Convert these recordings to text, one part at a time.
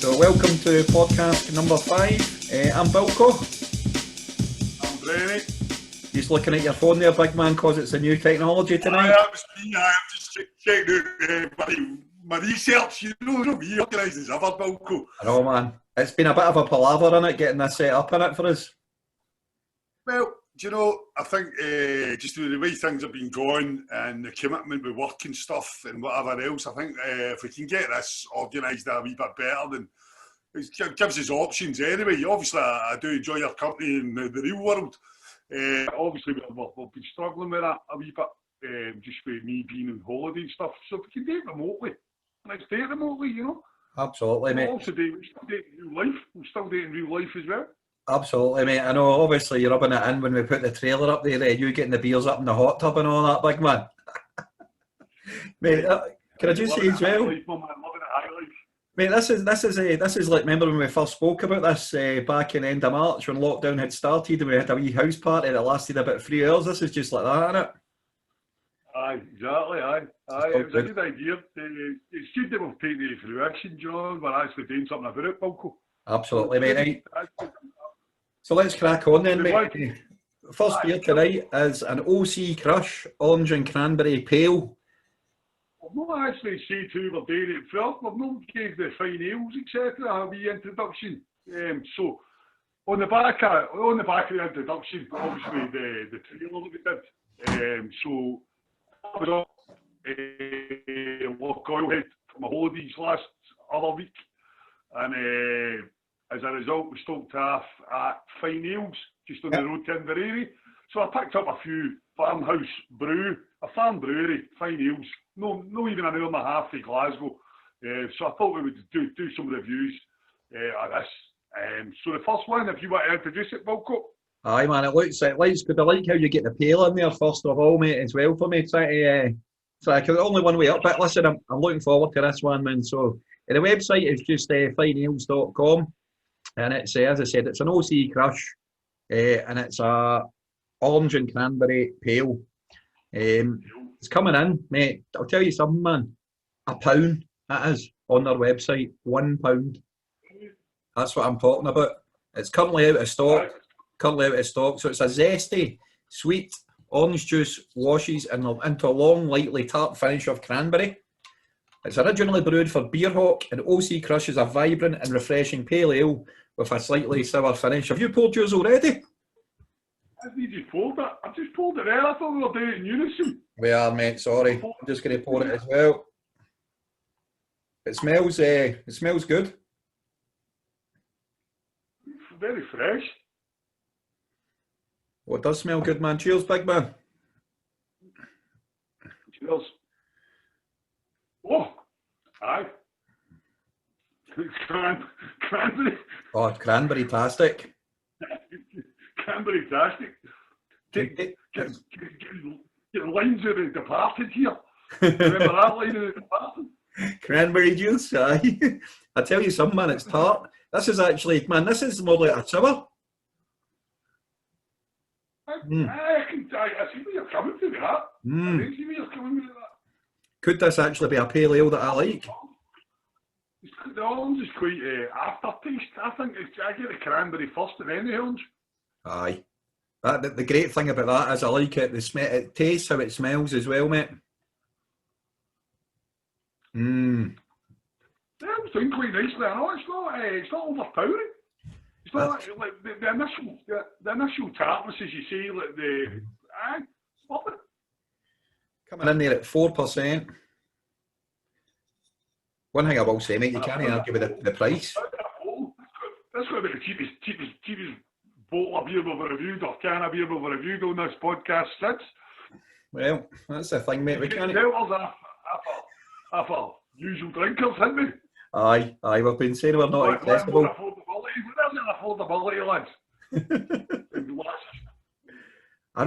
So welcome to podcast number 5. I'm Bilko. I'm Brenny. Just looking at your phone there, big man, because it's a new technology tonight. I have just checked out my research, me organised as ever, Bilko. I know, man. It's been a bit of a palaver in it, getting this set up in it for us. Well, I think just the way things have been going and the commitment with work and stuff and whatever else, I think if we can get this organised a wee bit better, then it gives us options anyway. Obviously, I do enjoy your company in the real world. Obviously, we've been struggling with that a wee bit, just with me being on holiday and stuff. So if we can do it remotely, let's do it remotely, Absolutely, mate. We're still doing real life. We're still doing real life as well. Absolutely, mate. I know, obviously, you're rubbing it in when we put the trailer up there, you getting the beers up in the hot tub and all that, big man. Mate, can I just say as well? Mate, this is like, remember when we first spoke about this back in the end of March when lockdown had started and we had a wee house party that lasted about 3 hours? This is just like that, isn't it? Aye, exactly, aye. It was a good idea. It's good that we've taken it to fruition, John. We're actually doing something about it, Bilko. Absolutely, mate. Right. So let's crack on then, mate. First beer tonight is an OC Crush Orange and Cranberry Pale. I've not actually said who we're doing it for. We've not gave the Fyne Ales, etc. a wee introduction. So on the back of the introduction, obviously the trailer that we did. So I was up Loch Oilhead for my holidays last other week, and as a result, we stopped off at Fyne Ales, just on the road to Inverary. So I picked up a few farm brewery, Fyne Ales, no even an hour and a half to Glasgow. So I thought we would do some reviews of this. So the first one, if you want to introduce it, Bilko. Aye, man, it looks good. I like how you get the pale in there first of all, mate, as well for me. Only one way up, but listen, I'm looking forward to this one, man. So the website is just fyneales.com. And it's, as I said, it's an OC Crush, and it's a orange and cranberry pale. It's coming in, mate. I'll tell you something, man. £1, that is, on their website. £1. That's what I'm talking about. It's currently out of stock. So it's a zesty, sweet orange juice, washes into a long, lightly tart finish of cranberry. It's originally brewed for beer hawk, and OC Crush is a vibrant and refreshing pale ale with a slightly sour finish. Have you poured yours already? You just poured it. I just poured it there. I thought we were doing it in unison. We are, mate. Sorry. I'm just going to pour it as well. It smells good. Very fresh. Well, it does smell good, man. Cheers, big man. Cheers. Oh, aye. Cranberry. Oh, cranberry-tastic. Cranberry-tastic. Get lines of The Departed here. Remember that line of The Departed? Cranberry juice, aye. I tell you something, man, it's tart. This is actually, man, this is more like a sour. I see where you're coming to with that. I see where you're coming with that. Could this actually be a pale ale that I like? The orange is quite aftertaste. I think I get the cranberry first and then the orange. Aye. The great thing about that is I like it. It tastes how it smells as well, mate. Yeah, it's doing quite nicely. I know it's not overpowering. It's not like the initial tartness, as you say, like it's lovely. Coming in there at 4%. One thing I will say, mate, you can't argue with the price. That's got to be the cheapest bottle of beer we've reviewed or can of beer we've reviewed on this podcast since. Well, that's the thing, mate. We can't. After usual drinkers, haven't we? Aye, we've been saying we're not accessible. There's an affordability, lads. I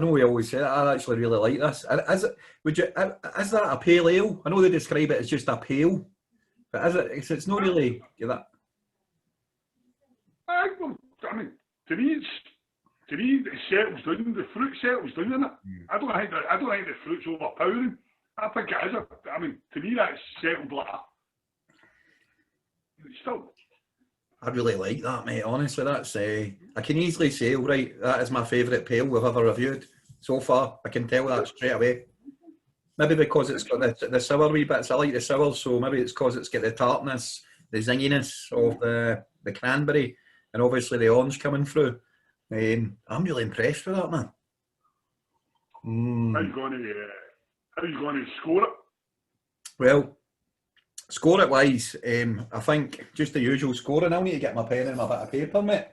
know we always say that. I actually really like this. Is that a pale ale? I know they describe it as just a pale, but is it? It's not really that. I mean, to me, it settles down. The fruit settles down in it. I don't think the fruit's overpowering. I think it is. To me, that's settled like Still. I really like that, mate. Honestly, that's I can easily say, right, that is my favourite pale we've ever reviewed so far. I can tell that straight away. Maybe because it's got the sour wee bits. I like the sour, so maybe it's because it's got the tartness, the zinginess of the cranberry, and obviously the orange coming through. I'm really impressed with that, man. How you going to score it? Well, score it wise, I think just the usual scoring. I'll need to get my pen and my bit of paper, mate.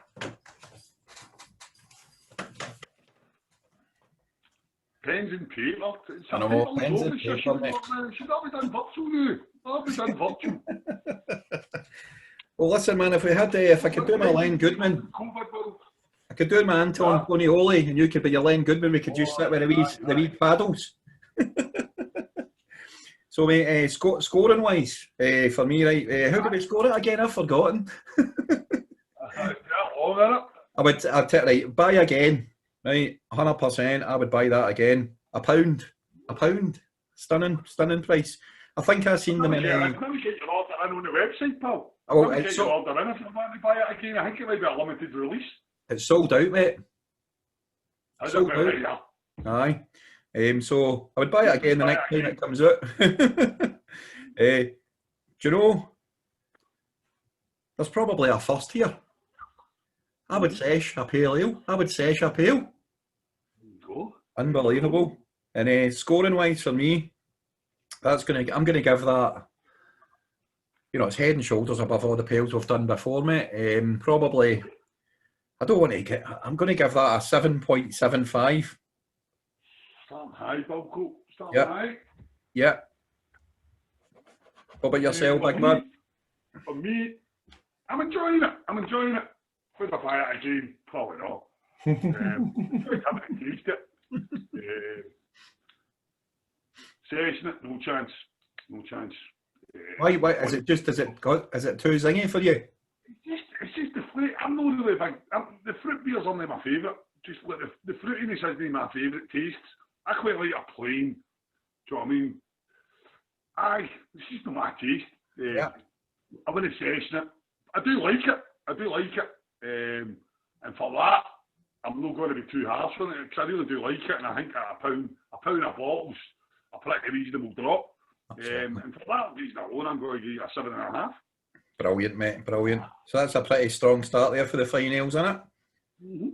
Pens and paper. I know, pens and paper, mate. Should that be done virtual now? That be done virtual. Well, listen, man, if we had, if I could do my Len Goodman, I could do my Anton Tonioli, and you could be your Len Goodman. We could just sit with the wee paddles. So, mate, scoring wise, for me, right? How did we score it again? I've forgotten. I'd take right. Buy again, right? 100%. I would buy that again. A pound, stunning price. I think I've seen them in. Maybe get your order in on the website, pal. Oh, get your order in if you want to buy it again. I think it might be a limited release. It's sold out, mate. Sold out. Aye. So I would buy it again the next time it comes out. Do you know? There's probably a first here. I would sesh a pale ale. Go. Unbelievable. And scoring wise for me, I'm gonna give that. You know, it's head and shoulders above all the pales we've done before, mate. Probably. I don't want to get. I'm going to give that a 7.75. Starting high, Bilko. Starting high. Yeah. What about yourself, big man? For me, I'm enjoying it. Would I buy it again? Probably not. I haven't tasted it. Session it? No chance. Why? Is it too zingy for you? It's just the flavour. I'm not really big. The fruit beer's only my favourite. Just like the fruitiness isn't my favourite tastes. I quite like a plain. Do you know what I mean? It's just not my taste. I wouldn't session it. I do like it. And for that, I'm not going to be too harsh on it because I really do like it, and I think at a pound of bottles a pretty reasonable drop. And for that reason alone, I'm going to give you a 7.5. Brilliant, mate. Brilliant. So that's a pretty strong start there for the Fyne Ales, isn't it? Mm-hmm.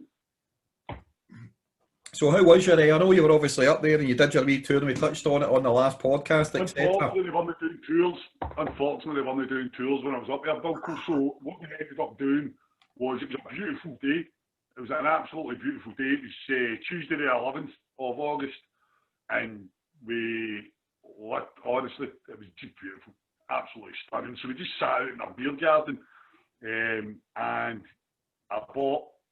So how was your? I know you were obviously up there and you did your wee tour, and we touched on it on the last podcast, etc. Unfortunately, they weren't doing tours when I was up there, Bilko. So what we ended up doing was it was a beautiful day. It was an absolutely beautiful day. It was Tuesday the 11th of August, and honestly, it was just beautiful. Absolutely stunning. So we just sat out in our beer garden, and I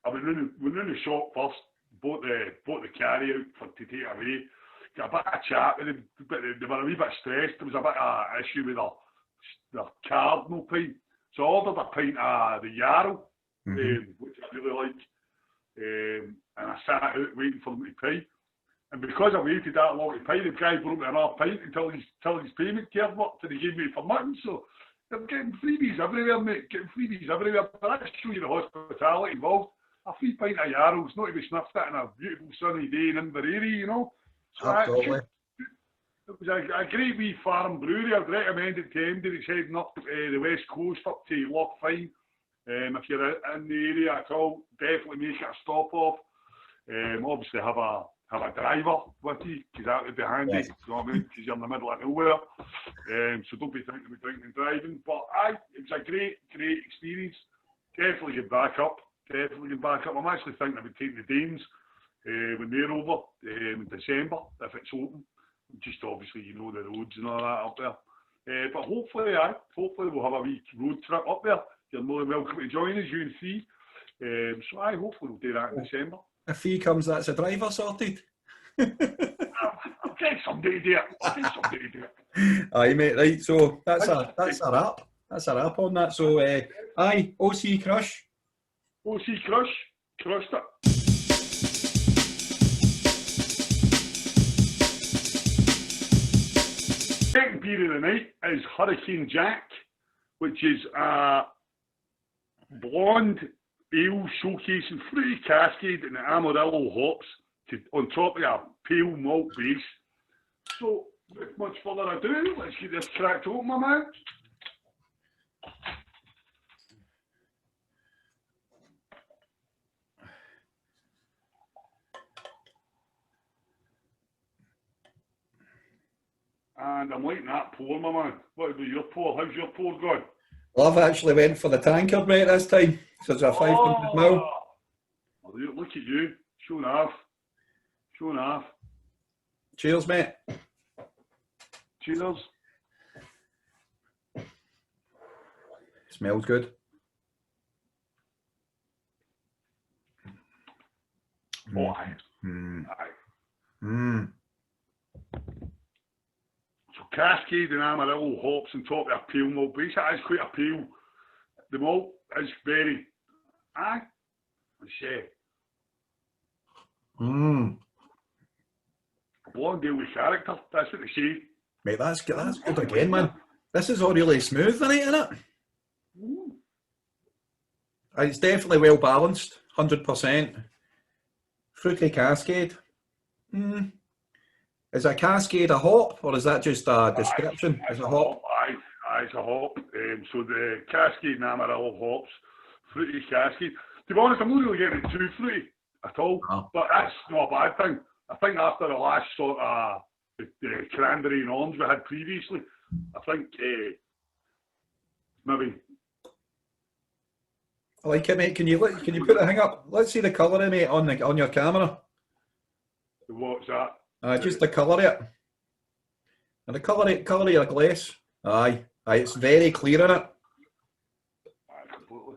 went in the shop first, bought the carry out to take away, got a bit of chat with them, but they were a wee bit stressed. There was a bit of issue with their cardinal pint. So I ordered a pint of the Yarrow, which I really like, and I sat out waiting for them to pay. And because I waited that long to pay, the guy broke me another pint until his payment card worked, and he gave me for nothing. So they're getting freebies everywhere, mate. But that shows you the hospitality involved. A free pint of Yarrows, not to be sniffed at on a beautiful sunny day in Inverary, you know. So absolutely. It was a great wee farm brewery. I'd recommend it to anybody that's heading up the west coast up to Loch Fyne. If you're in the area at all, definitely make it a stop off. Obviously have a driver with you, because that would be handy, you know what I mean, because you're in the middle of nowhere. So don't be thinking about drinking and driving. But it was a great experience. Definitely get back up. I'm actually thinking about taking the Danes when they're over in December, if it's open. Just obviously, you know, the roads and all that up there. But hopefully we'll have a wee road trip up there. You're more than welcome to join us, you and Fee. So hopefully we'll do that in December. If Fee comes, that's a driver sorted. I'll get somebody to do it. Aye, mate, right, so that's a wrap. That's a wrap on that. So, OC Crush. OC Crush, crushed it. Second beer of the night is Hurricane Jack which is a blonde ale showcasing fruity cascade and Amarillo hops on top of a pale malt base. So, without much further ado, let's get this cracked open, my man. And I'm liking that pour, my man. What about your pour? How's your pour going? Well, I've actually went for the tankard, mate, this time. So it's a 500ml. Oh, look at you. Showing off. Showing off. Cheers, mate. Cheers. Smells good. Oh, aye. Aye. So Cascade and Amarillo hops on top of a pale malt base. That is quite a pale. The malt is very, aye, let's say. Blonde ale with character. That's what they say. Mate, that's good again, man. This is all really smooth, isn't it? It's definitely well balanced, 100%. Fruity Cascade. Is a Cascade a hop, or is that just a description? Is a hop? Aye, it's a hop. So the Cascade and Amarillo hops, Fruity Cascade. To be honest, I'm not really getting it too fruity at all, but that's not a bad thing. I think after the last sort of the cranberry and orange we had previously, I think maybe. I like it, mate. Can you put the thing up? Let's see the colour, mate, on your camera. What's that? Just the colour of it. And the colour of your glass. Aye, it's very clear in it. Completely.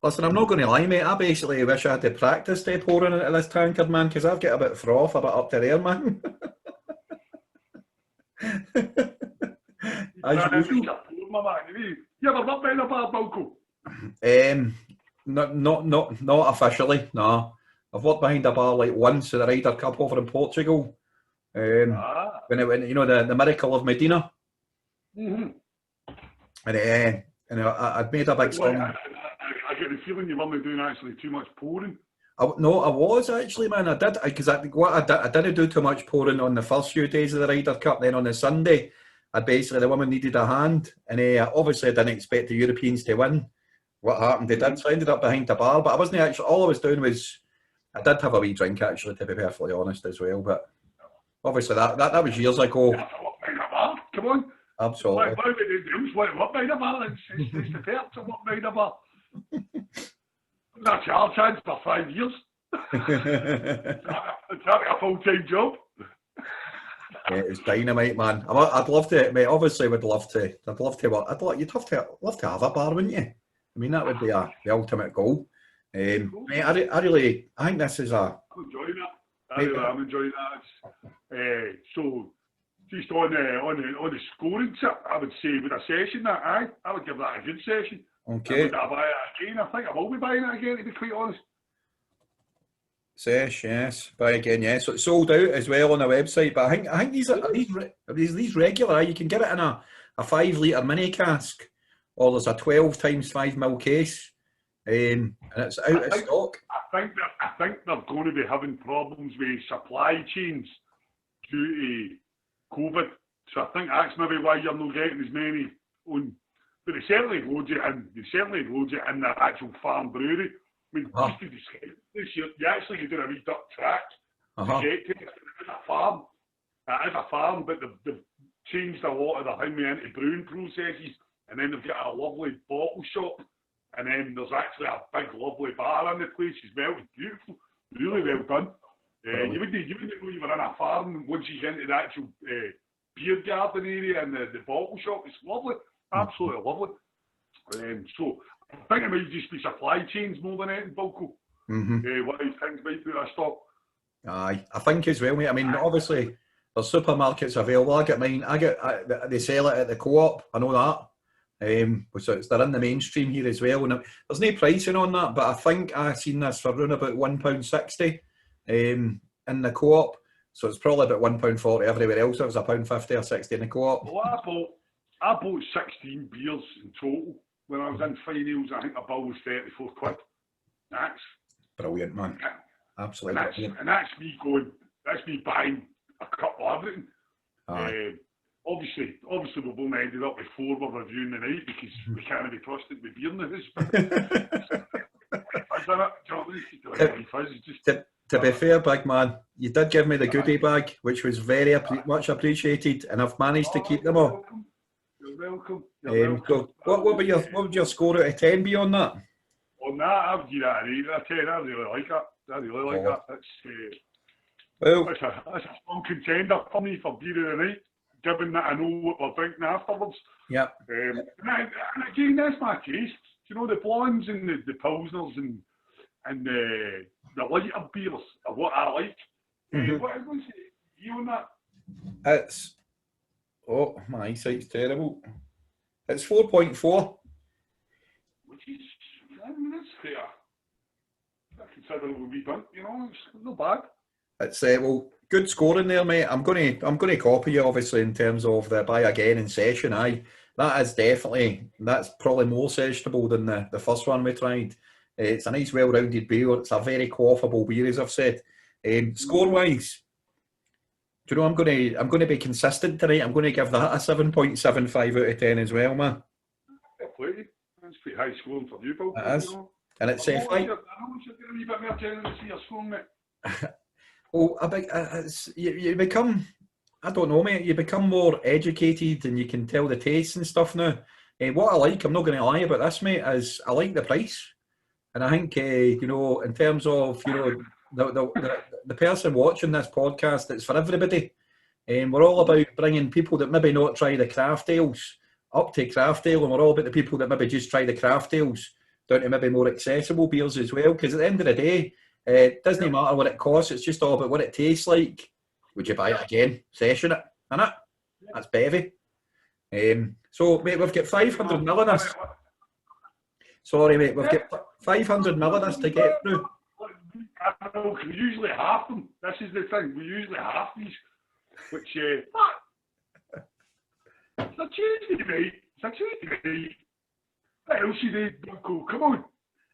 Listen, I'm not going to lie, mate. I basically wish I had to practice pouring into this tankard, man, because I've got a bit of froth, a bit up to there, man. As usual. You ever worked behind a bar, Bilko? Not officially, no. I've worked behind a bar like once at the Ryder Cup over in Portugal. When it went, the Miracle of Medina. And I'd made a big song. I get the feeling you weren't doing actually too much pouring. No, I was actually, man. I did, because I didn't do too much pouring on the first few days of the Ryder Cup. Then on the Sunday, the women needed a hand, and obviously I didn't expect the Europeans to win. What happened? They did, so I ended up behind the bar. But I wasn't actually. All I was doing was, I did have a wee drink actually, to be perfectly honest as well. But obviously that was years ago. Come on. Absolutely. Why would they do? What behind a bar? It's the fair to work behind a bar. That's our chance for 5 years. It's a full-time job. Yeah, it's dynamite, man. I'd love to, mate. Obviously, would love to. I'd love to work. You'd love to have a bar, wouldn't you? I mean, that would be the ultimate goal. Mate, I think this is a. I'm enjoying that. I'm enjoying that. So, just on the scoring tip, I would say with a session that I would give that a good session. Okay. Would I buy it again? I think I will be buying it again, to be quite honest. Sesh, yes. Buy again, yes. So it's sold out as well on the website. But I think these regular. You can get it in a 5 litre mini cask, or there's a 12 times 5 ml case, and it's out of stock. I think they're going to be having problems with supply chains due to COVID. So I think that's maybe why you're not getting as many on. But they certainly load it in the actual farm brewery. I mean, just to describe this, you actually do a wee duck track to get to it. It's a farm. It is a farm, but they've changed a lot of the how many into brewing processes, and then they've got a lovely bottle shop, and then there's actually a big lovely bar in the place as well. It's beautiful, really well done. You wouldn't know you were in a farm once you get into the actual beer garden area and the bottle shop. It's lovely, absolutely lovely. So I think it might just be supply chains more than anything, Bilko. What these things might put a stop. Aye, I think as well, mate. I mean, obviously there's supermarkets available. I get mine. They sell it at the Co-op. I know that. So they're in the mainstream here as well. And there's no pricing on that, but I think I've seen this for around about £1.60 in the Co-op. So it's probably about £1.40 everywhere else. It was £1.50 or £1.60 in the Co-op. I bought 16 beers in total when I was in Fyne Ales. I think the bill was 34 quid. That's brilliant, man. Absolutely brilliant. And that's me buying a cup of everything. Obviously we've only ended up with 4 we're reviewing the night because we can't be trusted with beer in the house. To be fair, big man, you did give me the goodie bag, which was very much appreciated, and I've managed to keep them all. You're welcome. So what would your score out of 10 be on that? On that, I would give that an 8 out of 10. I really like that. That's a strong contender for me for beer of the night, given that I know what we're drinking afterwards. Yeah. And again, that's my taste. You know, the blondes and the pilsners and the lighter beers are what I like. What's you on that? It's my eyesight's terrible. It's 4.4. Which is, that's fair. I consider it a wee bit, you know, it's not bad. It's good scoring there, mate. I'm gonna copy you, obviously, in terms of the buy again in session. That's probably more sessionable than the first one we tried. It's a nice, well-rounded beer. It's a very quaffable beer, as I've said. Score-wise, do you know, I'm going to be consistent tonight. I'm going to give that a 7.75 out of 10 as well, man. Fair play. That's pretty high scoring for you, Bill. It is. You know? And it's 5. I know you're getting a wee bit more generous with your scoring, mate. You become, I don't know, mate, you become more educated and you can tell the tastes and stuff now. What I like, I'm not going to lie about this, mate, is I like the price. And I think, you know, in terms of, you know, the person watching this podcast, it's for everybody. We're all about bringing people that maybe not try the craft ales up to craft ale, and we're all about the people that maybe just try the craft ales down to maybe more accessible beers as well. Because at the end of the day, it doesn't matter what it costs, it's just all about what it tastes like. Would you buy it again? Session it, innit? That's bevy. So, mate, we've got 500 ml in this. Sorry, mate, we've got 500 ml in this to get through. I know, we usually half them. This is the thing, we usually half these. Which, it's a Tuesday, mate. What else you need, Bilko? Come on.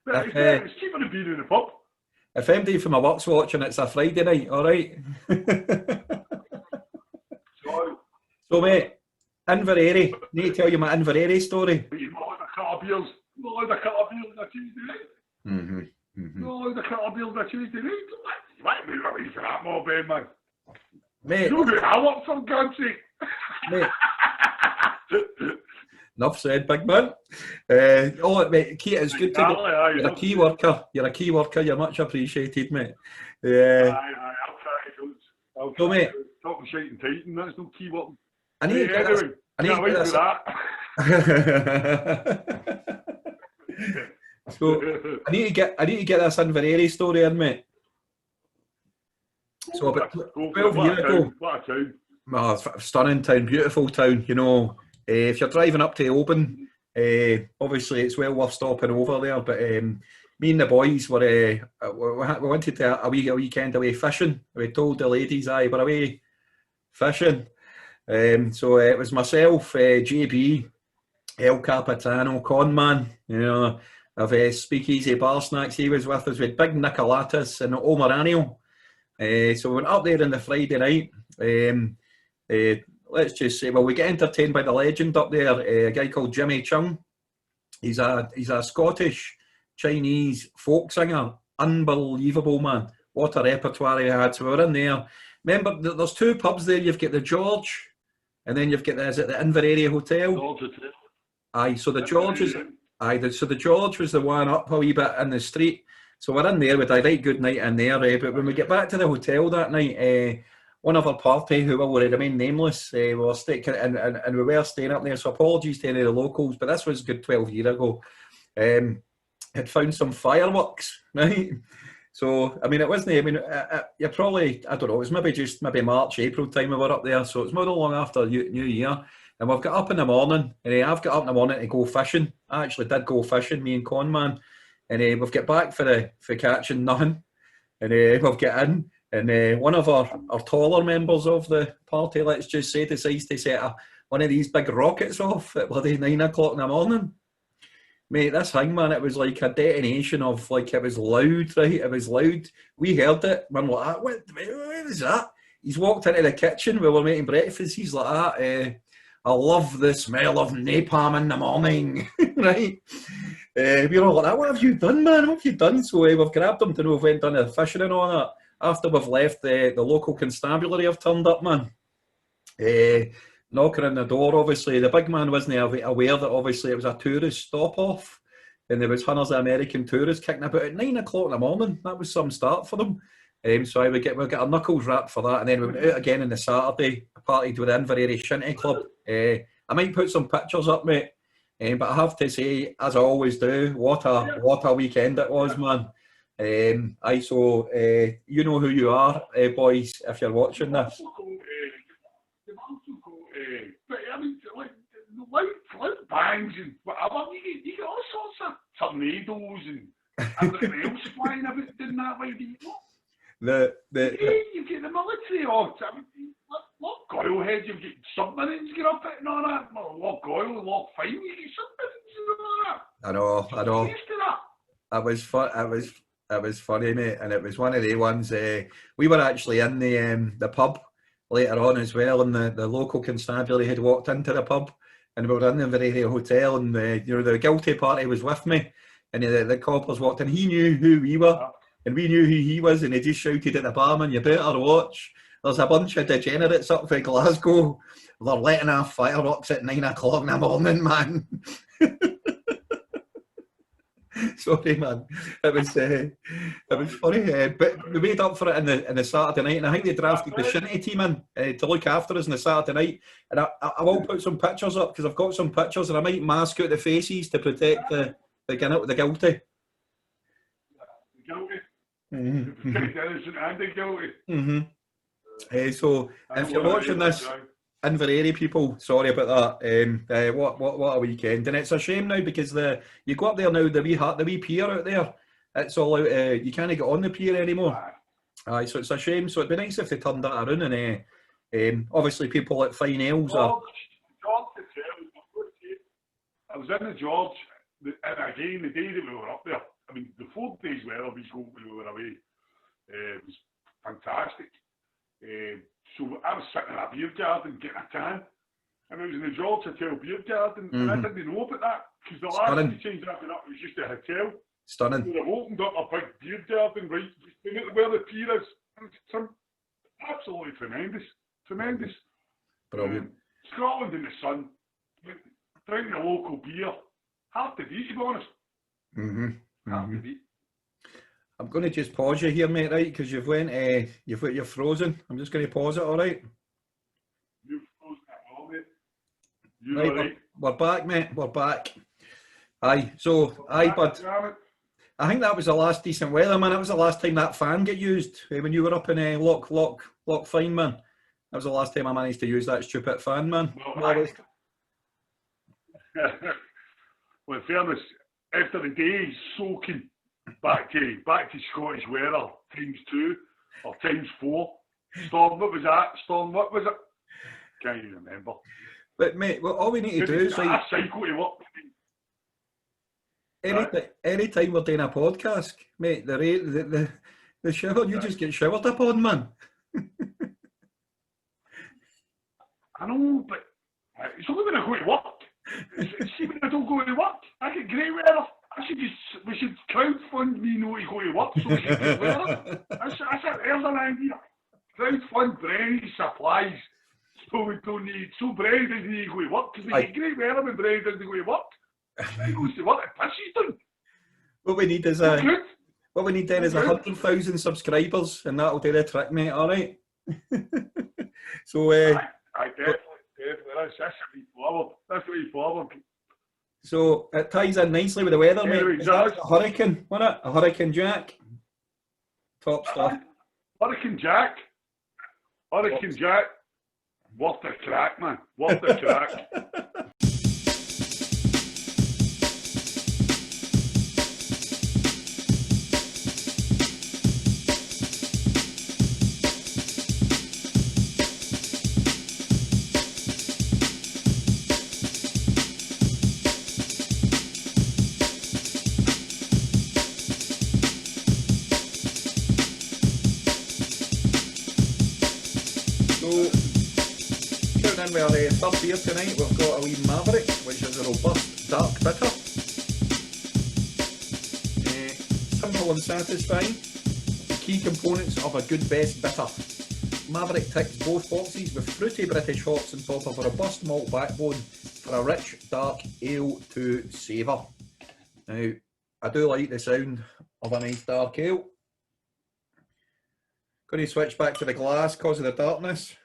It's cheaper than being in the pub. If MD from my work's watching, it's a Friday night, alright? So, mate, Inverary. Need to tell you my Inverary story. But you're not allowed a cut of beers. Not allowed a cut of beers on a Tuesday night. Not allowed a cut of beers on a Tuesday night. You might be ready for that mob, man. Mate. You know who I want, for God's sake. Mate. Enough said, big man. Mate, Keith, it's good to go. You're a key worker. You're much appreciated, mate. Aye, I'll try. I'll so, mate. Talking shite and tighten, that's no key work. I need to get this. I need to get that. So, I need to get this Inverary story in, mate. So about 12 years ago. What a town. Oh, it's a stunning town, beautiful town, you know. If you're driving up to Oban, obviously it's well worth stopping over there. But me and the boys we wanted to a weekend away fishing. We told the ladies, we're away fishing. So it was myself, JB, El Capitano, Conman, you know, of Speakeasy Bar Snacks. He was with us with Big Nicolatas and Omaranio. So we went up there on the Friday night. Let's just say, we get entertained by the legend up there, a guy called Jimmy Chung. He's a Scottish Chinese folk singer, unbelievable, man. What a repertoire he had. So we were in there. Remember, there's 2 pubs there. You've got the George, and then you've got the Inverary Hotel. George Hotel. Aye, so the George is so the George was the one up a wee bit in the street. So we're in there with a right good night in there. But when we get back to the hotel that night, one of our party, who will remain nameless, we were staying and we were staying up there. So apologies to any of the locals, but this was a good 12 years ago. Had found some fireworks, right? So I mean, it wasn't. I mean, you're probably, I don't know. It was maybe March, April time we were up there. So it's not long after New Year, and we've got up in the morning. And I've got up in the morning to go fishing. I actually did go fishing, me and Conman, and we've got back for catching nothing, and we've got in. And one of our taller members of the party, let's just say, decides to set a one of these big rockets off at bloody 9 o'clock in the morning. Mate, this thing, man, it was like a detonation of, like, it was loud, right? It was loud. We heard it. Man, like, what was that? He's walked into the kitchen. We were making breakfast. He's like, I love the smell of napalm in the morning, right? We were all like, what have you done, man? What have you done? So we've grabbed him to know if we went done the fishing and all that. After we've left, the local constabulary have turned up, man. Knocking on the door, obviously. The big man wasn't aware that obviously it was a tourist stop-off, and there was hundreds of American tourists kicking about at 9 o'clock in the morning. That was some start for them. So we get our knuckles wrapped for that, and then we went out again on the Saturday, partied with the Inverary Shinty Club. I might put some pictures up, mate, but I have to say, as I always do, what a weekend it was, man. You know who you are, boys, if you're watching this. But I mean, like bangs and whatever, you get all sorts of tornadoes and everything else flying about doing that way, do you know? You get the military off. I mean, Loch Goyle heads, you get submarines get up it and all that. Loch Goyle, Loch Fyne, you get submarines and all that. I know. It was fun. It was funny, mate, and it was one of the ones. We were actually in the pub later on as well, and the local constabulary had walked into the pub, and we were in the Inverary Hotel, and the guilty party was with me, and the coppers walked in. He knew who we were, and we knew who he was, and he just shouted at the barman, "You better watch! There's a bunch of degenerates up for Glasgow. They're letting off fireworks at 9 o'clock in the morning, man." Sorry, man. It was funny, but we made up for it in the Saturday night, and I think they drafted the Shinty team in to look after us on the Saturday night. And I will put some pictures up because I've got some pictures, and I might mask out the faces to protect the guilty. The guilty. Mm-hmm. Protect the innocent and the guilty. Mm-hmm. So if you're watching this, Inverary people, sorry about that. What a weekend, and it's a shame now because you go up there now, the wee pier out there, it's all out. You can't get on the pier anymore. Aye, so it's a shame. So it'd be nice if they turned that around, and obviously people at Fyne Ales are. I was in the George, and again the day that we were up there. I mean, the 4 days weather we were away, was fantastic. So I was sitting in a beer garden getting a tan, and it was in the George Hotel beer garden, and I didn't know about that because the last few times I've been up, it was just a hotel. Stunning. So they've opened up a big beer garden right where the pier is. It's absolutely tremendous. Brilliant. Scotland in the sun, drinking a local beer, hard to beat, to be honest. Hard to beat. I'm going to just pause you here, mate, right? Because you're frozen. I'm just going to pause it, all right? You're frozen at all, mate. You're right, all right. We're back, mate. We're back. Bud. I think that was the last decent weather, man. That was the last time that fan got used when you were up in Loch Fyne, man. That was the last time I managed to use that stupid fan, man. Well, in fairness, after the days soaking back to Scottish weather ×2 or ×4. Storm, what was that? Storm, what was it? Can't even remember. But mate, well, all we need to do is like cycle to work. Anytime we're doing a podcast, mate, the shower, you just get showered upon, man. I know, but it's only when I go to work. See, when I don't go to work, I get great weather. We should crowdfund me not to go to work so we can get weather. There's an idea. Crowdfund Brenny supplies so we don't need, so Brenny doesn't need to go to work because we get great weather when Brenny doesn't go to work. He goes to work, it pisses down. What we need then is 100,000 subscribers, and that'll do the trick, mate. All right. So I definitely. That's the way forward. So it ties in nicely with the weather, mate. Exactly. A hurricane, wasn't it? A Hurricane Jack. Top stuff. Hurricane Jack. Worth the crack, man. Worth the crack. in with our third beer tonight. We've got a wee Maverick, which is a robust dark bitter. Simple and satisfying. The key components of a good best bitter. Maverick ticks both boxes with fruity British hops on top of a robust malt backbone for a rich dark ale to savour. Now, I do like the sound of a nice dark ale. Going to switch back to the glass because of the darkness.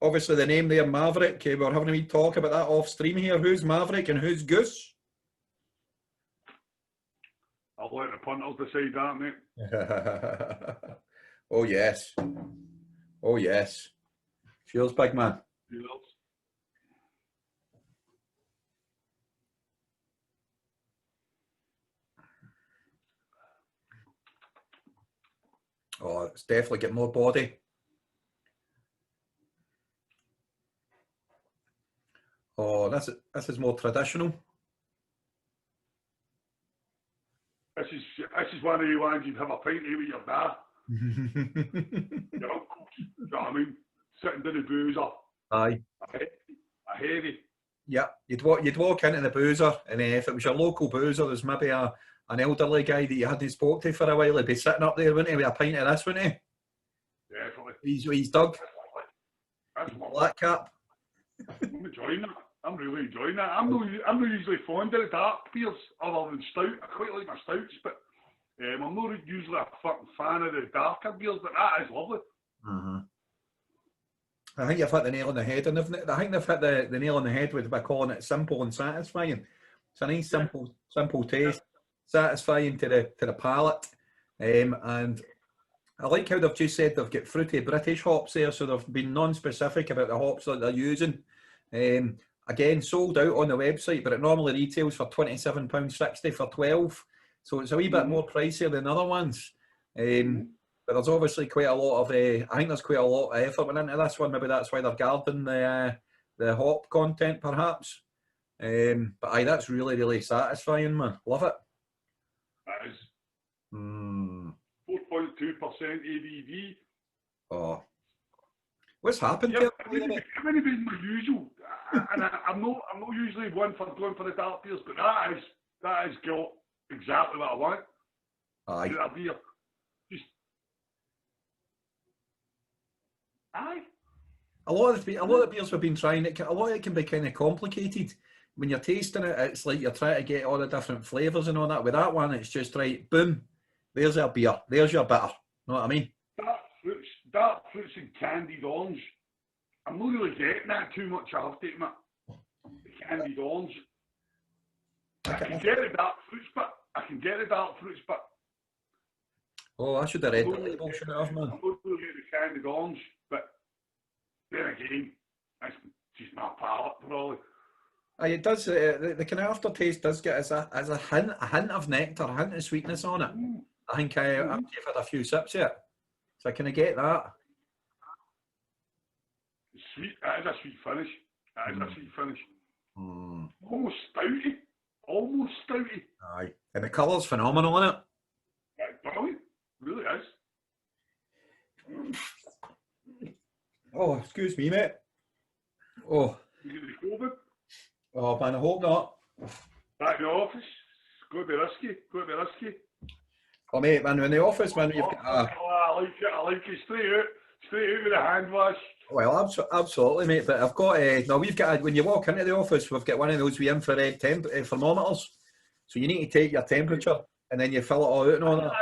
Obviously the name there, Maverick, we were having a wee talk about that off stream here. Who's Maverick and who's Goose? I'll let the punters decide that, mate. Oh yes. Oh yes. Cheers, big man. Cheers. Oh, it's definitely got more body. Oh, this is more traditional. This is one of the ones you'd have a pint with your dad. Your uncle, you know what I mean? Sitting down the boozer. Aye. A heavy. Yeah, you'd walk into the boozer, and if it was your local boozer, there's maybe an elderly guy that you hadn't spoke to for a while. He'd be sitting up there, wouldn't he, with a pint of this, wouldn't he? Definitely. He's Doug. That's lovely. Black cap. I'm enjoying that. I'm really enjoying that. I'm not usually fond of the dark beers other than stout. I quite like my stouts, but I'm not usually a fucking fan of the darker beers, but that is lovely. Mm-hmm. I think you've hit the nail on the head, and I think they've hit the nail on the head by calling it simple and satisfying. It's a nice simple taste, satisfying to the palate, and I like how they've just said they've got fruity British hops there, so they've been non-specific about the hops that they're using. Again, sold out on the website, but it normally retails for £27.60 for 12, so it's a wee bit more pricier than other ones. But there's obviously quite a lot of, I think there's quite a lot of effort went into this one. Maybe that's why they're guarding the hop content, perhaps. But aye, that's really, really satisfying, man. Love it. That is 4.2% ABV. Oh, what's happened Yeah, to it? I'm going to be my usual, and I'm not usually one for going for the dark beers, but that is got exactly what I want. Aye. That beer. Aye. A lot of the beers we've been trying, a lot of it can be kind of complicated. When you're tasting it, it's like you're trying to get all the different flavours and all that. With that one, it's just right, boom, there's your beer, there's your bitter. Know what I mean? Dark fruits and candied orange. I'm not really getting that too much, I have to admit. The candied orange. I can get the dark fruits, but oh, I should have read the label, shouldn't I have, man? I'm not really getting the candied orange, but then again, that's just my palate, probably. Aye, it does. The kind of aftertaste does get as a hint of nectar, a hint of sweetness on it. I think I've had a few sips yet, so I kind of get that. Sweet. That is a sweet finish. Almost stouty. Aye, and the colour's phenomenal in it. Yeah, brilliant. Really is. Oh, excuse me, mate. Oh. You get the COVID? Oh man, I hope not. Back in the office. Got to be risky. Oh mate, man, in the office, man, you've got. I like it. Straight out with a hand wash. Well, absolutely, mate. But I've got no. We've got when you walk into the office, we've got one of those wee infrared thermometers. So you need to take your temperature and then you fill it all out and all that.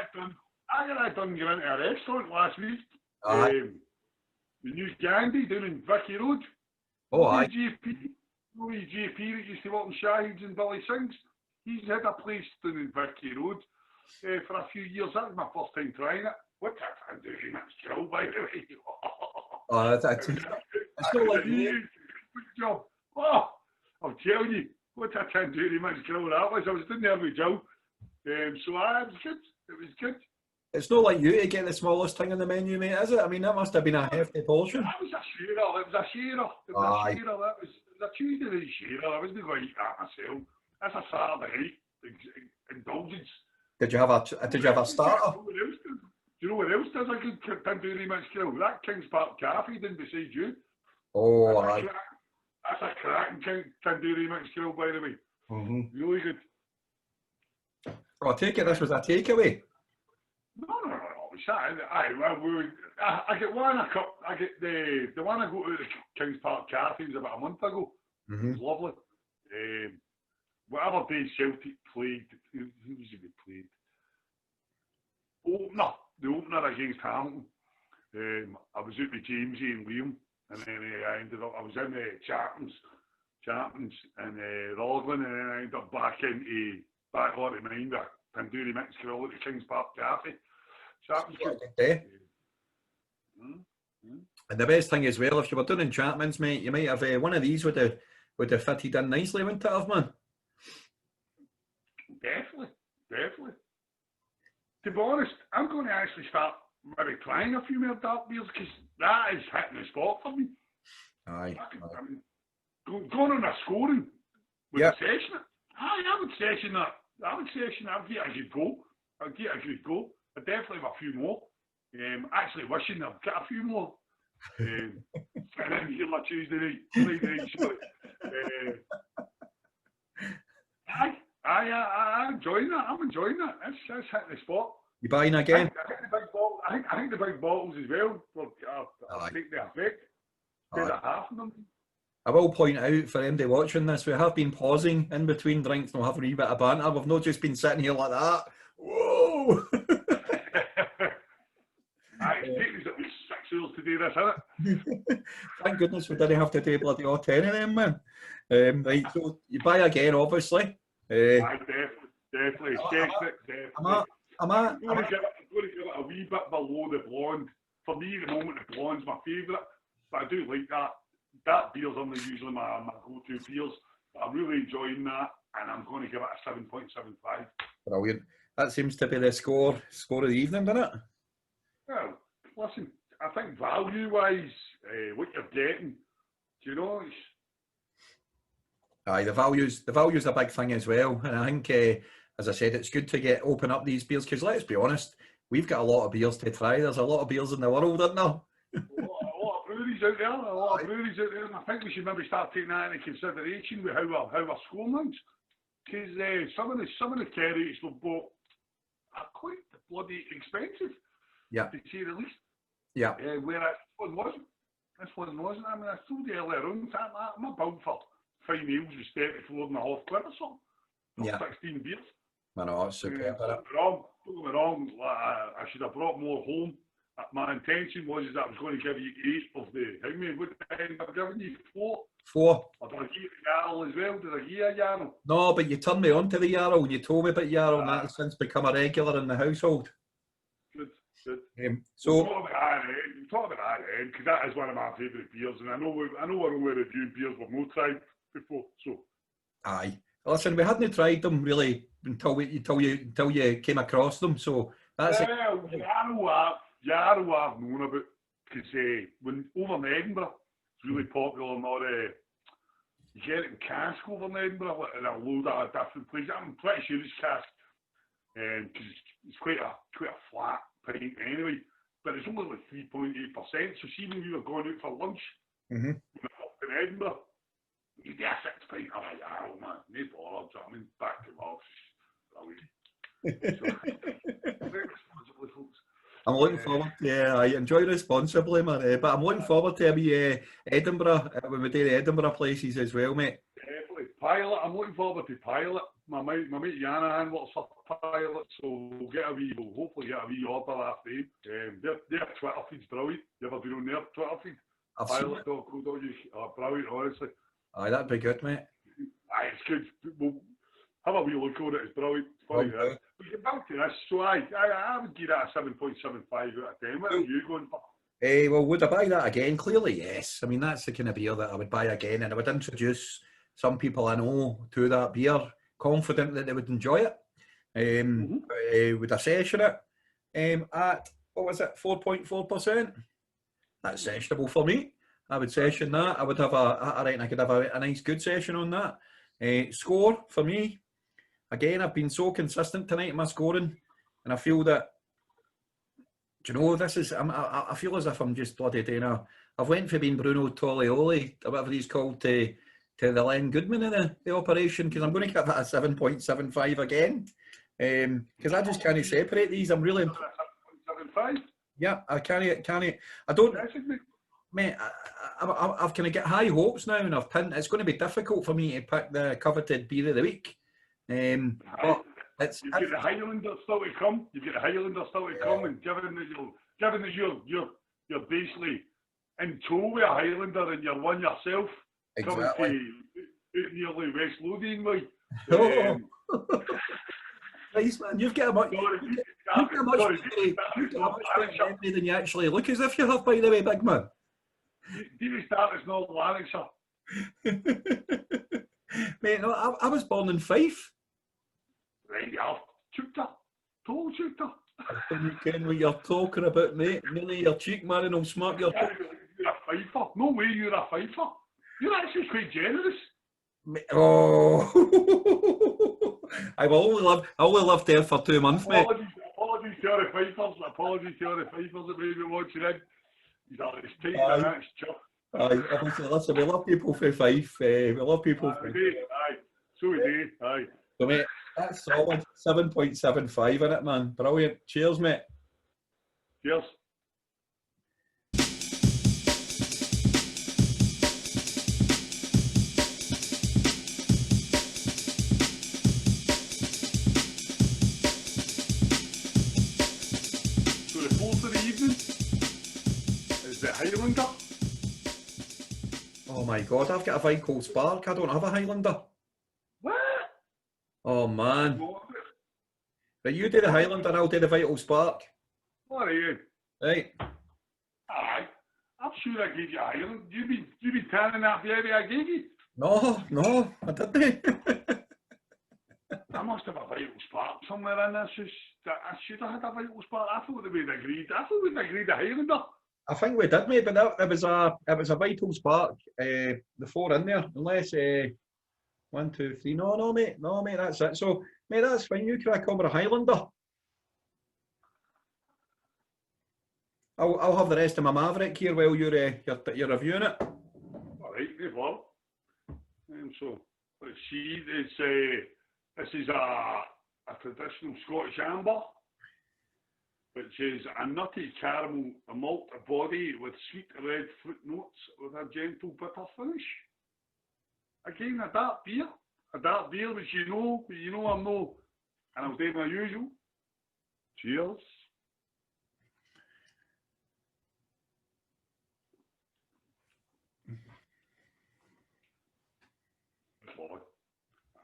I got that done going into a restaurant last week. Aye. The new Gandhi down in Vicky Road. Oh, aye. GP that used to work in Shahid's and Billy Sings. He's had a place down in Vicky Road for a few years. That was my first time trying it. What's that tandoori mix grill, by the way? Oh, it's not like you. Job. Oh, I'm telling you, what a tandoori mix grill that was. I was doing there with Joe. So it was good. It was good. It's not like you to get the smallest thing on the menu, mate, is it? I mean, that must have been a hefty portion. That was a sharer. It was a sharer. That was a Tuesday night sharer. I wasn't going to eat that myself. That's a Saturday night indulgence. Did you have a starter? Do you know what else does a good tandoori mix grill? That Kings Park Cafe in beside you. Oh, that's a cracking tandoori mix grill, by the way. Really good. Oh, I take it this was a takeaway. No. I get one a cup. I get the one I go to the Kings Park Cafe was about a month ago. It was lovely. Whatever day Celtic played, who was it they played? The opener against Hamilton. I was out with Jamesy and Liam, and then I ended up. I was in Chapman's and Rosslyn, and then I ended up back onto mine with tandoori mix grill at the Kings Park Cafe. Chapman's good. Day. And the best thing as well, if you were doing in Chapman's, mate, you might have one of these would have fitted in nicely, wouldn't it have, man? Definitely. To be honest, I'm going to actually start maybe trying a few more dark beers because that is hitting the spot for me. Aye. I mean, going on a scoring with a session. I would session that. I'd get a good go. I'd definitely have a few more. Actually wishing I'd get a few more. And then here my Tuesday night, Friday night show. I'm enjoying that. That's hitting the spot. You buying again? I think the big bottles as well. I think they affect. Half of them. I will point out for anybody watching this, we have been pausing in between drinks and we'll have a wee bit of banter. We've not just been sitting here like that. Whoa! It's taken us at least 6 hours to do this, isn't it? Thank goodness we didn't have to do bloody all 10 of them, man. Right, so you buy again, obviously. Definitely. I'm going to give it a wee bit below the blonde. For me, at the moment, the blonde's my favourite, but I do like that. That beer's only usually my go-to beers. But I'm really enjoying that, and I'm going to give it a 7.75. Brilliant. That seems to be the score of the evening, doesn't it? Well, listen, I think value-wise, what you're getting, do you know? Aye, the value's a big thing as well, and I think, as I said, it's good to open up these beers because let's be honest, we've got a lot of beers to try. There's a lot of beers in the world, isn't there? A lot of breweries out there, and I think we should maybe start taking that into consideration with how we're scoring things. Because some of the carries we've bought are quite bloody expensive. Yeah. To say the least. Yeah. Whereas this one wasn't. I mean, I told you earlier on, I'm a build for Fyne Ales with £34.50 or something. Yeah. 16 beers. I know, it's superb. Don't get me wrong, I should have brought more home. My intention was that I was going to give you 8 of the. How many would I end up giving you? 4? 4. Or did I give you Yarrow as well? Did I give you a Yarrow? No, but you turned me on to the Yarrow and you told me about Yarrow, and that's since become a regular in the household. Good. So we'll talk about that then, because that is one of my favourite beers, and I know we're only reviewing beers we've not tried before. So. Aye. Listen, we hadn't tried them really until you came across them. So that's Yarrow I've known about because when over in Edinburgh, it's really popular. You get it in cask over in Edinburgh in a load of different places. I'm pretty sure it's cask, because it's quite a flat pint anyway. But it's only like 3.8%. So see when we were going out for lunch when I was up in Edinburgh, you get a 6 pint of a Yarrow, man. No bother. I mean, back to Marks. Responsibly, folks. I'm looking forward to I enjoy responsibly, man. But I'm looking forward to Edinburgh when we do the Edinburgh places as well, mate. Definitely. Pilot, I'm looking forward to Pilot. My mate Yanahan works for Pilot, so we'll hopefully get a wee order after him. Their Twitter feed's brilliant. You ever been on their Twitter feed? Pilot.co.uk. Brilliant, honestly. Aye, that'd be good, mate. Aye, it's good. We'll have a wee look at it. It's brilliant. Okay. We get back to this, so I would give that a 7.75 out of 10. What are you going for? Well, would I buy that again? Clearly, yes. I mean, that's the kind of beer that I would buy again, and I would introduce some people I know to that beer, confident that they would enjoy it. Would I session it at, 4.4%? That's sessionable for me. I would session that. I would have I could have a nice good session on that. Score for me, again, I've been so consistent tonight in my scoring, and I feel that Do you know, this is, I feel as if I'm just bloody doing I've went for being Bruno Tolioli, or whatever he's called, to the Len Goodman in the operation, because I'm going to give that a 7.75 again. Because I just can't separate these. I'm really... 7.75? Yeah, I can't, I don't... Mate, I've kind of got high hopes now, and it's going to be difficult for me to pick the coveted beer of the week. But you've got the Highlander still to come. And given that you're basically in tow with a Highlander and you're one yourself, exactly. Coming to out nearly West Lothian, like. Nice, man. You've got a much better memory than you actually look as if you have, by the way, big man. David Start is not Lanarkshire. Mate, no, I was born in Fife. Right, yeah. Total shooter. I don't ken what you're talking about, mate. Nearly your cheek, man, and I'll smack your... You're a Fifer. No way you're a Fifer. You're actually quite generous. Oh. I only lived there for 2 months, mate. Apologies to all the Fifers that maybe watching in. It's tight in that chuck. Aye, obviously, listen, we love people for Fife. We love people for... Aye, so we do, aye. So, mate, that's solid. 7.75 in it, man. Brilliant. Cheers, mate. Cheers. So the fourth of the evening is the Highlander. Oh my God, I've got a Vital Spark. I don't have a Highlander. What? Oh man. Right, you do the Highlander, I'll do the Vital Spark. What are you? Right. Aye. I'm sure I gave you a Highlander. You've been tanning that baby I gave you. No, I didn't. I must have a Vital Spark somewhere in this. I should have had a Vital Spark. I thought we'd agreed a Highlander. I think we did, mate, but it was a Vital Spark. The 4 in there, unless 1, 2, 3. No, mate, that's it. So, mate, that's fine. You crack on with a Highlander. I'll have the rest of my Maverick here while you're reviewing it. All right, no problem. So let's see. This is a traditional Scottish amber, which is a nutty caramel, a malt body with sweet red fruit notes with a gentle bitter finish. Again, a dark beer, which you know I'm no, and I'll do my usual. Cheers.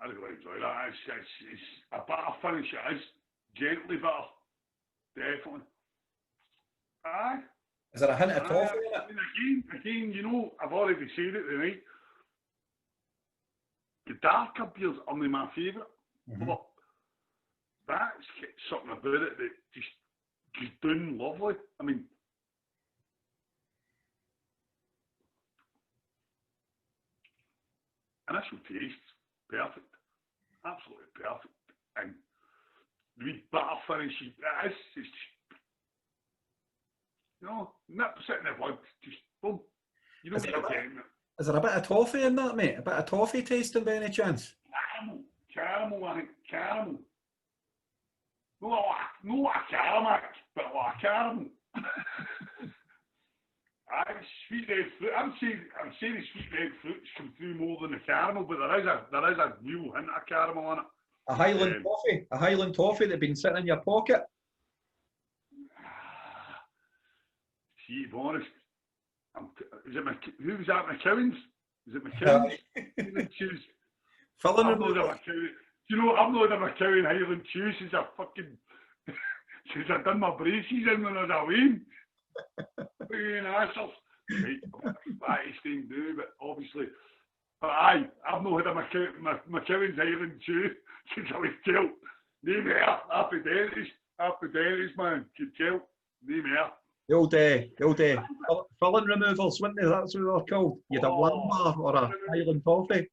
I really enjoy that. It's a bitter finish, it is. Gently bitter. Definitely. Aye. Is there a hint of toffee in it? I mean, again, I've already said it tonight. The darker beers are my favourite. Mm-hmm. But that's something about it that just done lovely. I mean, initial taste, perfect. Absolutely perfect. And the wee bitter finish, it's nips it in the blood, just boom. You know what you're getting. Is there a bit of toffee in that, mate? A bit of toffee tasting by any chance? Caramel, I think. Caramel. No like a caramel, but like a caramel. Sweet red fruit. I'm saying the sweet red fruits come through more than the caramel, but there is a real hint of caramel in it. A Highland toffee that's been sitting in your pocket. See, to be honest, who was that? McCowan's? Is it McCowan's? Choose. Filling I've not had a McCowan. I've not had a McCowan Highland Chew since I done my braces in when I was away. Fucking assholes. Right, fatty thing do, but obviously. But aye, I've not had a McCowan's Highland Chew since I was killed. No more. Happy dentist, man. Good kill. No more. The old filling removals, weren't they? That's what they're called. You'd have one bar or a Highland toffee.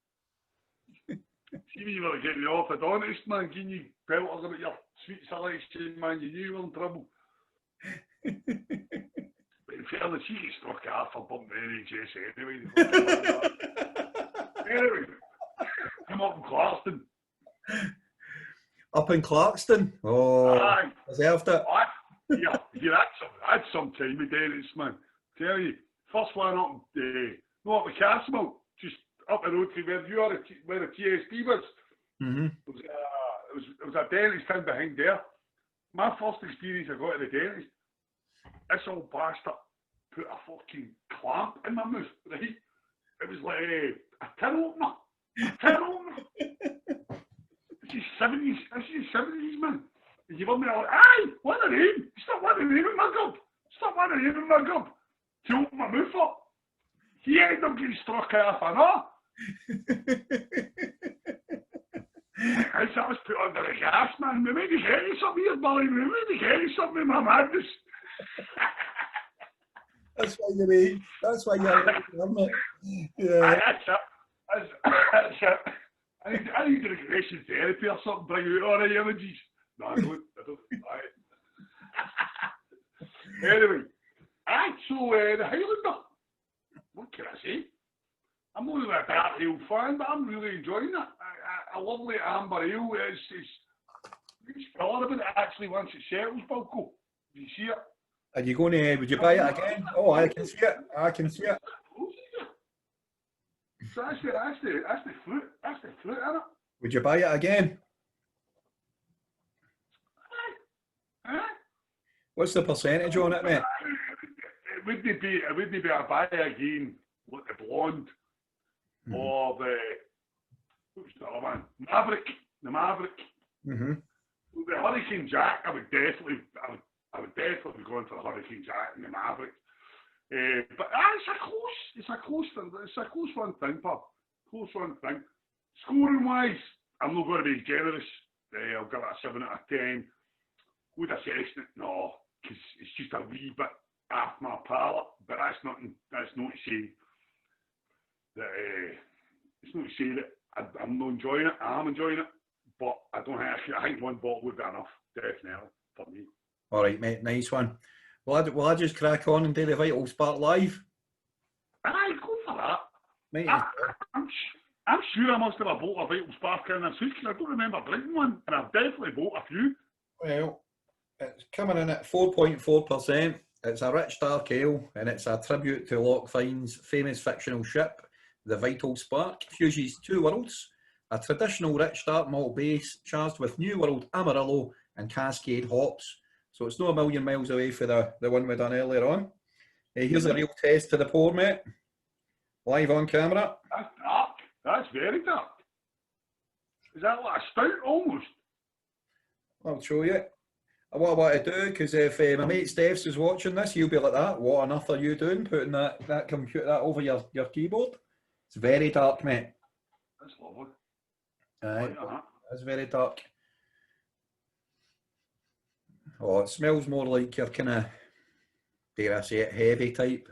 See when you were getting the orthodontist, man, getting you pelters about your sweet selection, man, you knew you were in trouble. But in fairness, she gets struck off for bumping NHS anyway. Anyway, I'm up in Clarston. Up in Clarkston? Oh, Aye. deserved it. Yeah, that's some time with dentists, man. Tell you, first one up, not up the Castle, just up the road from where you are, where the TSB was. Mm-hmm. It was a dentist in behind there. My first experience I got at the dentist, this old bastard put a fucking clamp in my mouth, right? It was like a tin opener. This is 70s, man. And you want me like, aye, what a name? Stop wanting to name in my gob. To open my mouth up. He ended up getting struck off, I know. I was put under the gas, man. We made the getting something here, Billy. We made the getting something in my madness. That's why you're it. Yeah. That's it. I need regression therapy or something, bring out all the images. No, I don't. Right. Anyway, so the Highlander, what can I say? I'm only a dark ale fan, but I'm really enjoying it. A lovely amber ale. It's fella about it actually once it settles, Bilko. Do you see it? Are you going to, would you buy it again? Oh, I can see it. So that's the fruit. That's the fruit in it. Would you buy it again? What's the percentage on it, mate? It wouldn't be a buy again like the blonde or what's the other one? Maverick. The Maverick. Mm-hmm. The Hurricane Jack, I would definitely be going for the Hurricane Jack and the Maverick. But it's a close one thing, pal. Close one thing. Scoring wise, I'm not going to be generous. I'll give it a 7 out of 10. Would I assess it? No, because it's just a wee bit off my palate. But that's not to say that it's not to say that I'm not enjoying it. I am enjoying it, but I think one bottle would be enough, definitely, for me. All right, mate, nice one. Will I just crack on and do the Vital Spark live? Aye, go for that. Mate, I'm sure I must have a bottle of Vital Spark in this week, because I don't remember drinking one, and I've definitely bought a few. Well, it's coming in at 4.4%. It's a rich dark ale, and it's a tribute to Loch Fyne's famous fictional ship, the Vital Spark. Fuses two worlds, a traditional rich dark malt base charged with New World Amarillo and Cascade hops. So it's not a million miles away for the one we done earlier on. Here's a real test to the pour, mate. Live on camera. That's dark. That's very dark. Is that like a stout almost? I'll show you. What I want to do, because if my mate Steph's is watching this, he'll be like that. What on earth are you doing, putting that over your keyboard? It's very dark, mate. That's lovely. Aye, it's very dark. Oh, it smells more like your kind of, dare I say it, heavy type.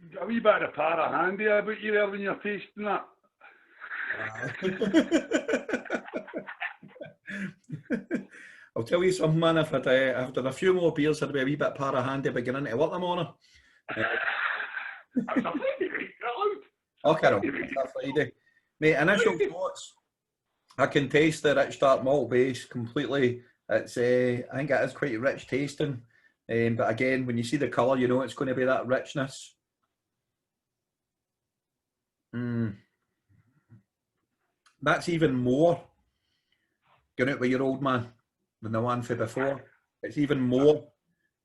You got a wee bit of para handy about you there when you're tasting that. I'll tell you something, man. If I'd done a few more beers, I'd be a wee bit para handy beginning to work them on her. That's a Friday, right? Okay, it's a Friday. Mate, initial thoughts. I can taste the rich dark malt base completely. It's I think it is quite rich tasting. But again, when you see the colour, you know it's going to be that richness. That's even more going out with your old man than the one for before. It's even more,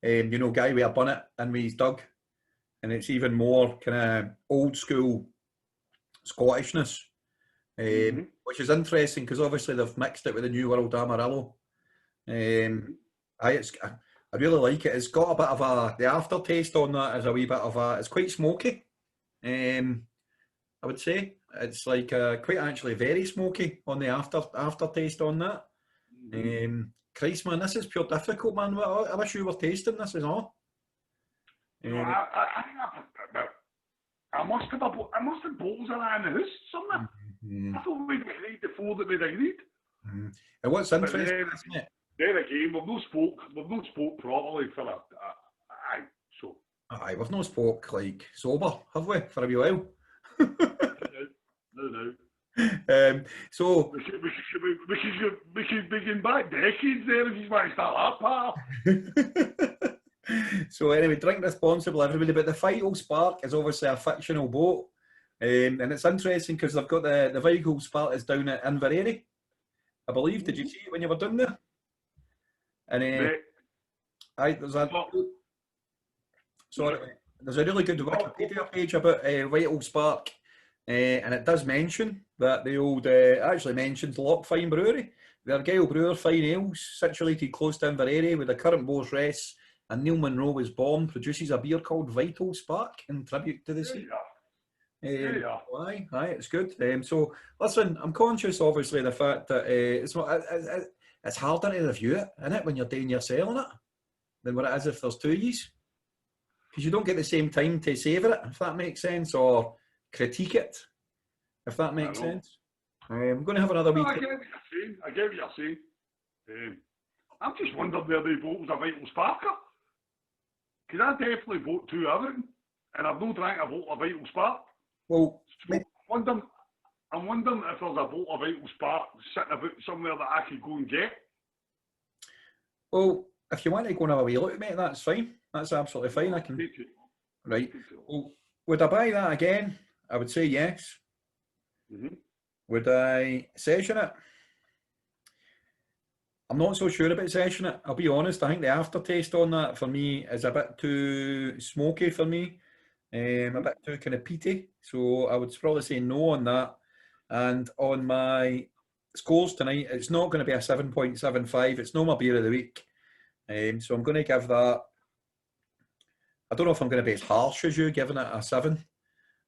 guy with a bonnet and with his dog. And it's even more kind of old school Scottishness. Which is interesting because obviously they've mixed it with the New World Amarillo. I really like it. It's got a bit of the aftertaste on that is a wee bit of it's quite smoky. I would say it's like quite actually very smoky on the aftertaste on that. Christ, man, this is pure difficult, man. I wish you were tasting this as all. I must have bottles of that in the house somewhere. I thought we'd agreed before that we'd agreed. Mm. And what's But interesting, isn't it? then again, we've not spoke properly for aye. So Aye, we've not spoke like sober, have we, for a wee while? no. So We should begin back decades there if you want to start that part. so anyway, drink responsibly, everybody. But the Vital Spark is obviously a fictional boat, and it's interesting because they've got the Vital Spark is down at Inverary, I believe. Did you see it when you were down there? And there's a there's a really good Wikipedia page about Vital Spark, and it does mention that the old actually mentions Loch Fyne Brewery. Their Gael brewer, Fyne Ales, situated close to Inverary, where the current boat rests, and Neil Monroe was born, produces a beer called Vital Spark in tribute to the sea. Aye, it's good. So listen, I'm conscious, obviously, the fact that it's harder to review it, isn't it, when you're doing your selling it, than what it is if there's two years, because you don't get the same time to savour it, if that makes sense, or critique it, if that makes sense. I'm going to have another week. I get what you're saying. I'm just wondering where they vote was a Vital Sparker. Because I definitely vote to everything, and I've no drank a vote of Vital Spark. Well, so I'm wondering if there's a vote of Vital Spark sitting about somewhere that I could go and get. Well, if you want to go and have a wee look, mate, that's fine. That's absolutely fine. I can. Right. Well, would I buy that again? I would say yes. Mm-hmm. Would I session it? I'm not so sure about session it. I'll be honest. I think the aftertaste on that for me is a bit too smoky for me. A bit too kind of peaty. So I would probably say no on that. And on my scores tonight, it's not going to be a 7.75. It's not my beer of the week. So I'm going to give that. I don't know if I'm going to be as harsh as you, giving it a 7.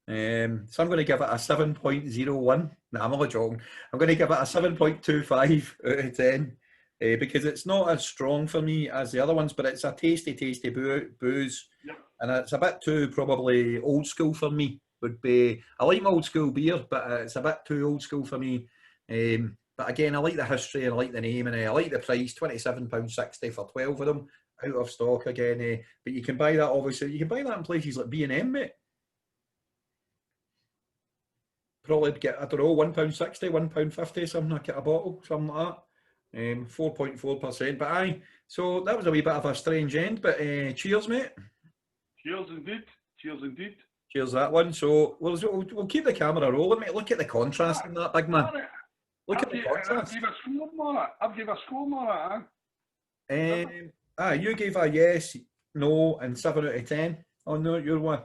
So I'm going to give it a 7.01. No, I'm only joking. I'm going to give it a 7.25 out of 10 because it's not as strong for me as the other ones, but it's a tasty booze. Yep. And it's a bit too probably old school for me. I like my old school beer, but it's a bit too old school for me. But again, I like the history and I like the name and I like the price, £27.60 for 12 of them, out of stock again. But you can buy that, obviously, you can buy that in places like B&M, mate. Probably get, I don't know, £1.60, £1.50, something like a bottle, something like that. 4.4%. But aye, so that was a wee bit of a strange end, but cheers, mate. Cheers indeed. Cheers, that one. So we'll keep the camera rolling, mate. Look at the contrast in that, big man. Look at the contrast. I've given a score on it. You gave a yes, no, and 7 out of 10 on your one.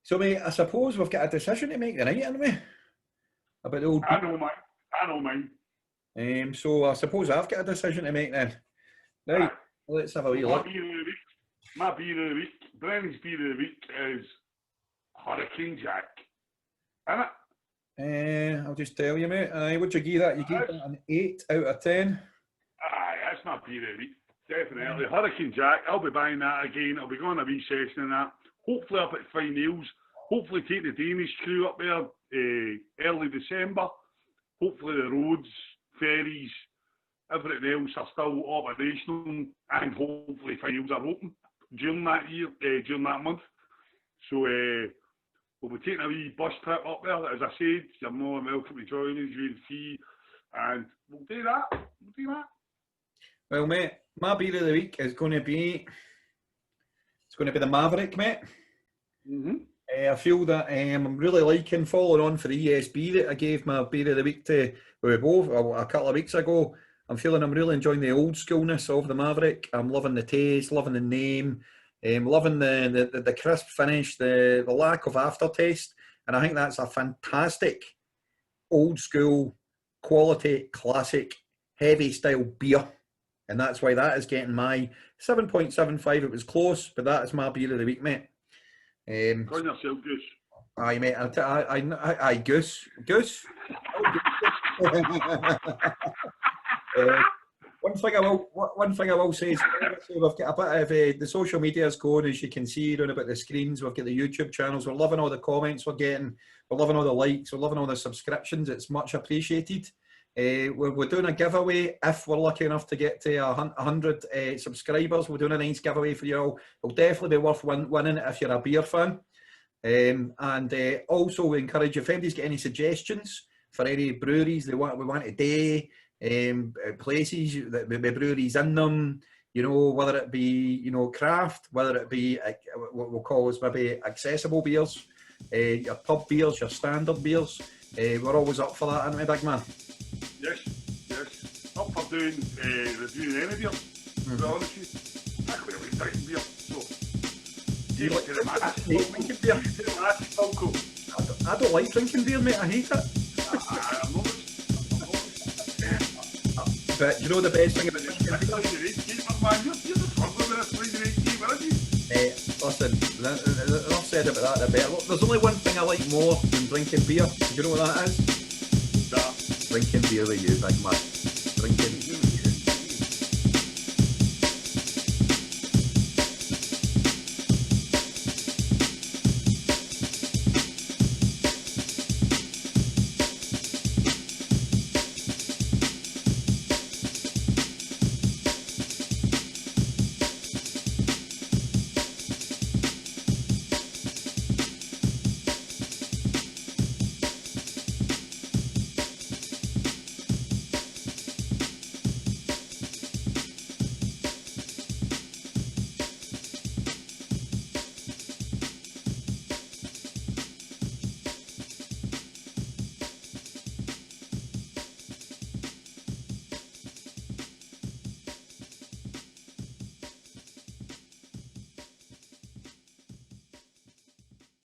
So, mate, I suppose we've got a decision to make tonight, haven't we? About the old. I know mine. So I suppose I've got a decision to make then. Right, let's have a wee look. My beer of the week, Brenny's beer of the week is Hurricane Jack. Isn't it? I'll just tell you, mate. What'd you give that? You gave that an 8 out of 10. That's my beer of the week. Definitely. Hurricane Jack, I'll be buying that again. I'll be going a wee session in that. Hopefully up at Fyne Ales. Hopefully take the Danish crew up there early December. Hopefully the roads, ferries, everything else are still operational, and hopefully Fyne Ales are open during that month. So we'll be taking a wee bus trip up there. As I said, you're more than welcome to join us, you and fee, and we'll do that. Well, mate, my beer of the week is going to be the Maverick, mate. Mm-hmm. I feel that I'm really liking, following on for the ESB that I gave my beer of the week to both a couple of weeks ago. I'm really enjoying the old schoolness of the Maverick. I'm loving the taste, loving the name, loving the crisp finish, the lack of aftertaste, and I think that's a fantastic old school, quality, classic, heavy style beer. And that's why that is getting my 7.75. It was close, but that is my beer of the week, mate. Call yourself Goose. Aye, mate. I Goose. One thing I will say is we've got a bit of the social media is going, as you can see around about the screens. We've got the YouTube channels. We're loving all the comments we're getting. We're loving all the likes. We're loving all the subscriptions. It's much appreciated. We're doing a giveaway if we're lucky enough to get to 100 subscribers. We're doing a nice giveaway for you all. It'll definitely be worth winning if you're a beer fan. And also we encourage you, if anybody's got any suggestions for any breweries we want today, places that with breweries in them, you know, whether it be, you know, craft, whether it be what we'll call as maybe accessible beers, your pub beers, your standard beers, we're always up for that, aren't we, big man? Yes. Up for doing reviewing any beer. To be honest with you, I quite like drinking beer. So, do you like drinking beer? I don't like drinking beer, mate. I hate it. I'm not. But you know the best thing about drinking beer? Listen, enough said about that. There's only one thing I like more than drinking beer. Do you know what that is? Drinking beer with you, big man. Drinking